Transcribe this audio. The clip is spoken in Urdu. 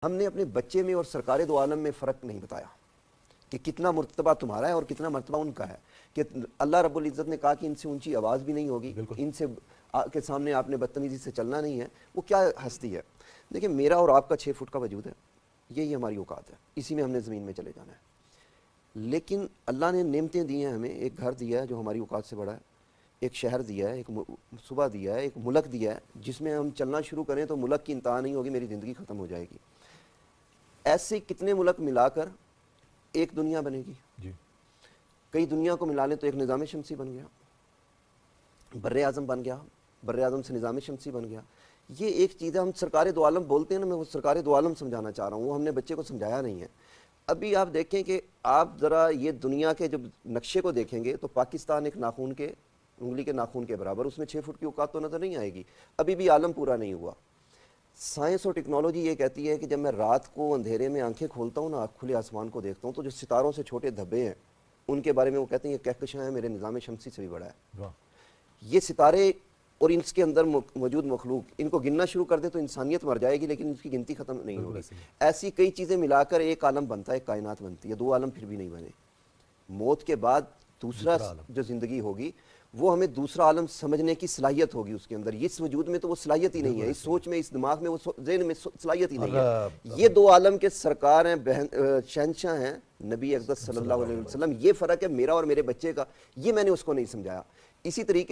ہم نے اپنے بچے میں اور سرکار دو عالم میں فرق نہیں بتایا کہ کتنا مرتبہ تمہارا ہے اور کتنا مرتبہ ان کا ہے، کہ اللہ رب العزت نے کہا کہ ان سے اونچی آواز بھی نہیں ہوگی، ان سے کے سامنے آپ نے بدتمیزی سے چلنا نہیں ہے. وہ کیا ہستی ہے؟ دیکھیں، میرا اور آپ کا 6 فٹ کا وجود ہے، یہی ہماری اوقات ہے، اسی میں ہم نے زمین میں چلے جانا ہے. لیکن اللہ نے نعمتیں دی ہیں ہمیں، ایک گھر دیا ہے جو ہماری اوقات سے بڑا ہے، ایک شہر دیا ہے، ایک صوبہ دیا ہے، ایک ملک دیا ہے جس میں ہم چلنا شروع کریں تو ملک کی انتہا نہیں ہوگی، میری زندگی ختم ہو جائے گی. ایسے کتنے ملک ملا کر ایک دنیا بنے گی. جی. کئی دنیا کو ملا لیں تو ایک نظام شمسی بن گیا، بر اعظم بن گیا، بر اعظم سے نظام شمسی بن گیا. یہ ایک چیز ہے. ہم سرکار دو عالم بولتے ہیں نا، میں وہ سرکار دو عالم سمجھانا چاہ رہا ہوں، وہ ہم نے بچے کو سمجھایا نہیں ہے. ابھی آپ دیکھیں کہ آپ ذرا یہ دنیا کے جب نقشے کو دیکھیں گے تو پاکستان ایک ناخون کے، انگلی کے ناخون کے برابر، اس میں 6 فٹ کی اوقات تو نظر نہیں آئے گی. ابھی بھی عالم پورا نہیں ہوا. سائنس اور ٹیکنالوجی یہ کہتی ہے کہ جب میں رات کو اندھیرے میں آنکھیں کھولتا ہوں نا، کھلے آسمان کو دیکھتا ہوں، تو جو ستاروں سے چھوٹے دھبے ہیں ان کے بارے میں وہ کہتے ہیں یہ کہکشاں ہیں، میرے نظام شمسی سے بھی بڑا ہے. یہ ستارے اور ان کے اندر موجود مخلوق، ان کو گننا شروع کر دیں تو انسانیت مر جائے گی، لیکن اس کی گنتی ختم نہیں ہوگی. ایسی کئی چیزیں ملا کر ایک عالم بنتا ہے، ایک کائنات بنتی ہے. 2 عالم پھر بھی نہیں بنے. موت کے بعد دوسرا جو زندگی ہوگی وہ ہمیں دوسرا عالم سمجھنے کی صلاحیت ہوگی اس کے اندر. اس وجود میں تو وہ صلاحیت ہی نہیں ہے، اس سوچ میں، اس دماغ میں، وہ ذہن میں صلاحیت ہی نہیں ہے. یہ 2 عالم کے سرکار ہیں، شہنشاہ ہیں نبی اقدس صلی اللہ علیہ وسلم. یہ فرق ہے میرا اور میرے بچے کا، یہ میں نے اس کو نہیں سمجھایا. اسی طریقے